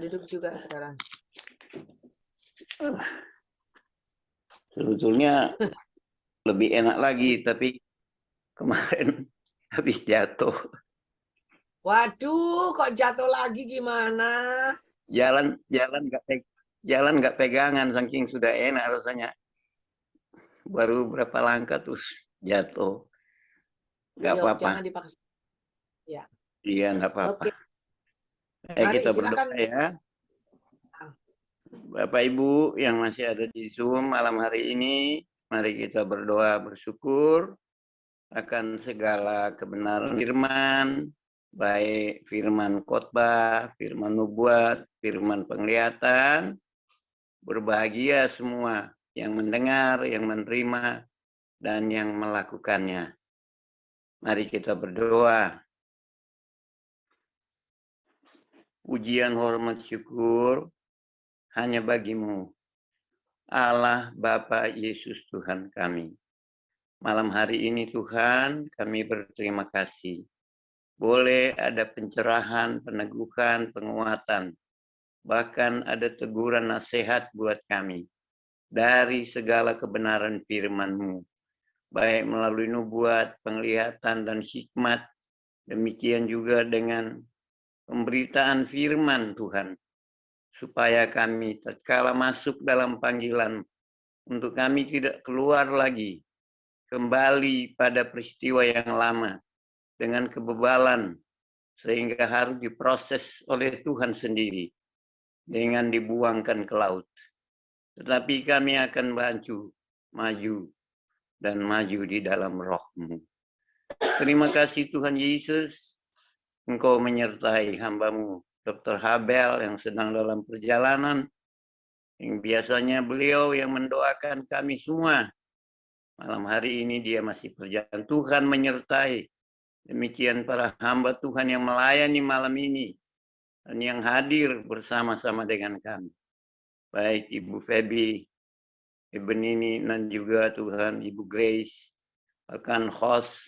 duduk juga sekarang. Sebetulnya lebih enak lagi, tapi kemarin habis jatuh. Waduh, kok jatuh lagi gimana? Jalan nggak pegangan, saking sudah enak rasanya. Baru berapa langkah terus jatuh. Nggak Yuk, apa-apa. jangan dipaksa. Ya. Iya, nggak apa-apa. Oke, Ayo mari kita silakan. berdoa ya. Bapak Ibu yang masih ada di Zoom malam hari ini, mari kita berdoa bersyukur akan segala kebenaran firman, baik firman khotbah, firman nubuat, firman penglihatan. Berbahagia semua yang mendengar, yang menerima, dan yang melakukannya. Mari kita berdoa. Pujian, hormat, syukur hanya bagimu, Allah Bapa Yesus Tuhan kami. Malam hari ini Tuhan, kami berterima kasih. Boleh ada pencerahan, peneguhan, penguatan, bahkan ada teguran nasihat buat kami dari segala kebenaran firman-Mu, baik melalui nubuat, penglihatan, dan hikmat, demikian juga dengan pemberitaan firman Tuhan, supaya kami tatkala masuk dalam panggilan, untuk kami tidak keluar lagi, kembali pada peristiwa yang lama, dengan kebebalan, sehingga harus diproses oleh Tuhan sendiri, dengan dibuangkan ke laut. Tetapi kami akan maju, dan maju di dalam roh-Mu. Terima kasih Tuhan Yesus, Engkau menyertai hamba-Mu, Dr. Habel yang sedang dalam perjalanan, yang biasanya beliau yang mendoakan kami semua. Malam hari ini dia masih perjalanan. Tuhan menyertai. Demikian para hamba Tuhan yang melayani malam ini, dan yang hadir bersama-sama dengan kami. Baik Ibu Feby, Ibu Nini, dan juga Tuhan Ibu Grace, bahkan co-host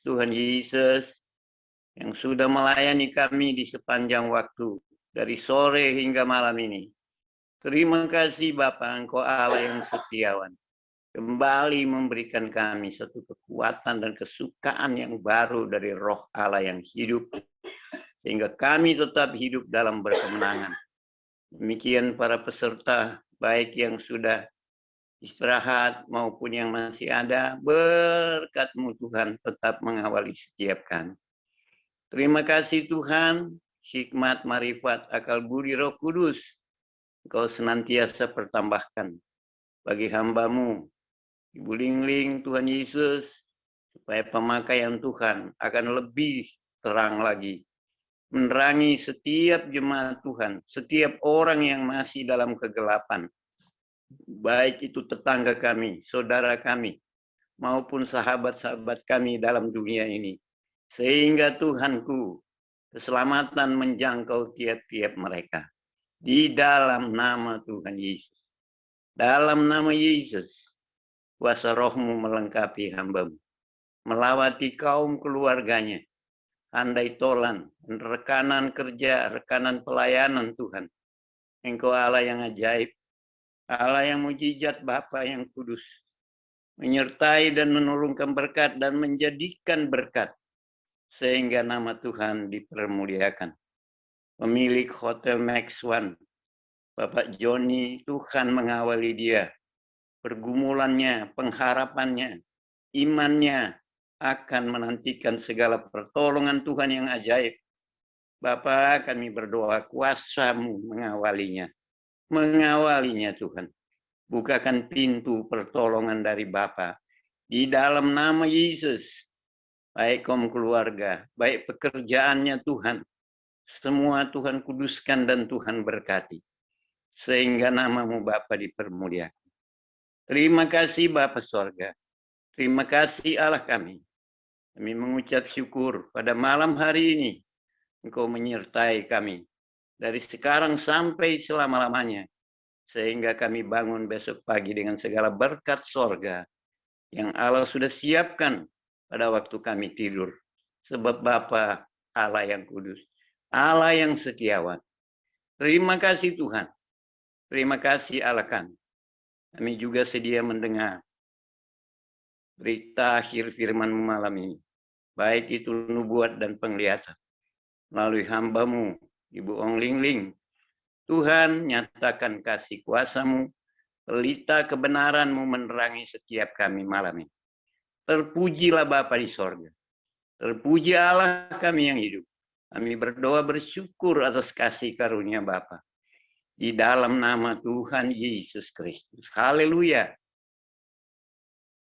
Tuhan Yesus, yang sudah melayani kami di sepanjang waktu, dari sore hingga malam ini. Terima kasih Bapa, Engkau Allah yang setiawan. Kembali memberikan kami satu kekuatan dan kesukaan yang baru dari roh Allah yang hidup, sehingga kami tetap hidup dalam berkemenangan. Demikian para peserta, baik yang sudah istirahat maupun yang masih ada, berkat-Mu Tuhan tetap mengawali setiap kami. Terima kasih Tuhan, hikmat, marifat, akal budi Roh Kudus, Engkau senantiasa pertambahkan bagi hamba-Mu, Ibu Lingling, Tuhan Yesus, supaya pemakaian Tuhan akan lebih terang lagi, menerangi setiap jemaat Tuhan, setiap orang yang masih dalam kegelapan, baik itu tetangga kami, saudara kami, maupun sahabat-sahabat kami dalam dunia ini. Sehingga Tuhanku, keselamatan menjangkau tiap-tiap mereka. Di dalam nama Tuhan Yesus. Dalam nama Yesus, kuasa roh-Mu melengkapi hamba-Mu. Melawati kaum keluarganya, handai tolan, rekanan kerja, rekanan pelayanan Tuhan. Engkau Allah yang ajaib, Allah yang mujizat, Bapa yang kudus, menyertai dan menurunkan berkat dan menjadikan berkat, sehingga nama Tuhan dipermuliakan. Pemilik Hotel Max One, Bapak Joni, Tuhan mengawali dia, pergumulannya, pengharapannya, imannya akan menantikan segala pertolongan Tuhan yang ajaib. Bapa, kami berdoa kuasa-Mu mengawalinya Tuhan. Bukakan pintu pertolongan dari Bapa di dalam nama Yesus. Baik kaum keluarga, baik pekerjaannya Tuhan, semua Tuhan kuduskan dan Tuhan berkati. Sehingga nama-Mu Bapa dipermuliakan. Terima kasih Bapa Sorga. Terima kasih Allah kami. Kami mengucap syukur pada malam hari ini. Engkau menyertai kami. Dari sekarang sampai selama-lamanya. Sehingga kami bangun besok pagi dengan segala berkat sorga. Yang Allah sudah siapkan pada waktu kami tidur. Sebab Bapa Allah yang kudus. Allah yang setiawan. Terima kasih Tuhan. Terima kasih Allah kami. Kami juga sedia mendengar berita akhir firman-Mu malam ini. Baik itu nubuat dan penglihatan. Melalui hamba-Mu, Ibu Ong Ling Ling. Tuhan, nyatakan kasih kuasa-Mu, pelita kebenaran-Mu menerangi setiap kami malam ini. Terpujilah Bapa di sorga. Terpuji Allah kami yang hidup. Kami berdoa bersyukur atas kasih karunia Bapa. Di dalam nama Tuhan Yesus Kristus. Haleluya.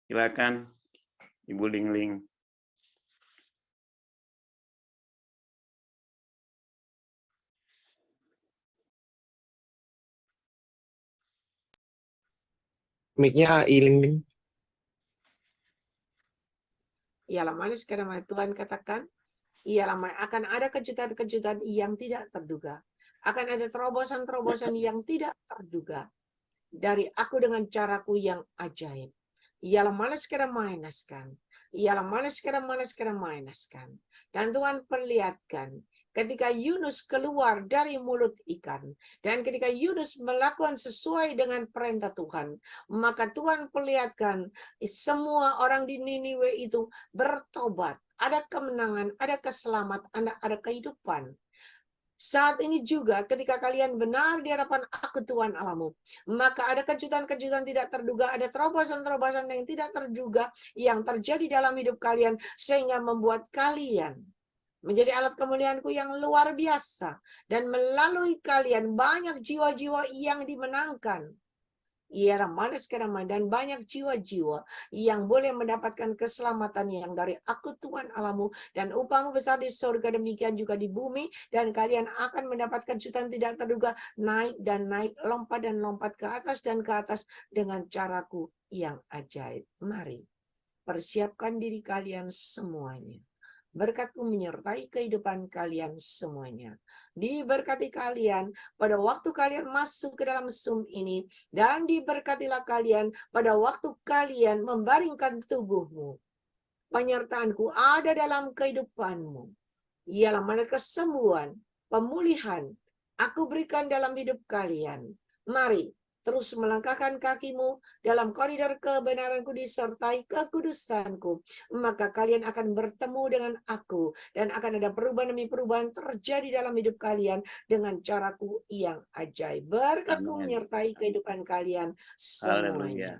Silakan Ibu Ling Ling. Mic-nya Iling. Ialah manis karena Tuhan katakan, ialah akan ada kejutan-kejutan yang tidak terduga. Akan ada terobosan-terobosan yang tidak terduga. Dari aku dengan caraku yang ajaib. Ialah manis karena mainaskan. Ialah manis karena mainaskan. Dan Tuhan perlihatkan ketika Yunus keluar dari mulut ikan, dan ketika Yunus melakukan sesuai dengan perintah Tuhan, maka Tuhan perlihatkan semua orang di Niniwe itu bertobat. Ada kemenangan, ada keselamatan, ada kehidupan. Saat ini juga ketika kalian benar di hadapan aku Tuhan Allahmu, maka ada kejutan-kejutan tidak terduga, ada terobosan-terobosan yang tidak terduga yang terjadi dalam hidup kalian, sehingga membuat kalian menjadi alat kemuliaanku yang luar biasa. Dan melalui kalian banyak jiwa-jiwa yang dimenangkan. Ialah manis keramai, dan banyak jiwa-jiwa yang boleh mendapatkan keselamatan yang dari aku Tuhan Allahmu, dan upahmu besar di surga, demikian juga di bumi, dan kalian akan mendapatkan kejutan tidak terduga, naik dan naik, lompat dan lompat ke atas dan ke atas dengan caraku yang ajaib. Mari, persiapkan diri kalian semuanya. Berkat-Ku menyertai kehidupan kalian semuanya. Diberkati kalian pada waktu kalian masuk ke dalam Zoom ini, dan diberkatilah kalian pada waktu kalian membaringkan tubuhmu. Penyertaan-Ku ada dalam kehidupanmu. Ialah mana kesembuhan, pemulihan Aku berikan dalam hidup kalian. Mari terus melangkahkan kakimu dalam koridor kebenaranku disertai kekudusanku. Maka kalian akan bertemu dengan aku. Dan akan ada perubahan demi perubahan terjadi dalam hidup kalian dengan caraku yang ajaib. Berkat-Ku menyertai kehidupan kalian semuanya. Haleluya.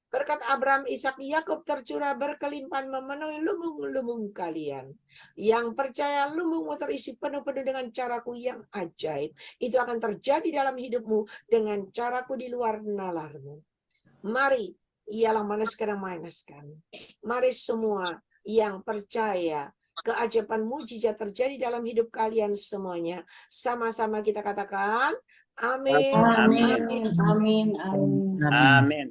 Berkat Abraham, Ishak, Yakub tercurah berkelimpahan memenuhi lumbung-lumbung kalian. Yang percaya lumbungmu terisi penuh-penuh dengan caraku yang ajaib. Itu akan terjadi dalam hidupmu dengan caraku di luar nalarmu. Mari, ialah manaskan. Mari semua yang percaya keajaiban mujizat terjadi dalam hidup kalian semuanya. Sama-sama kita katakan, amin. Amin. Amin. Amin. Amin. Amin. Amin.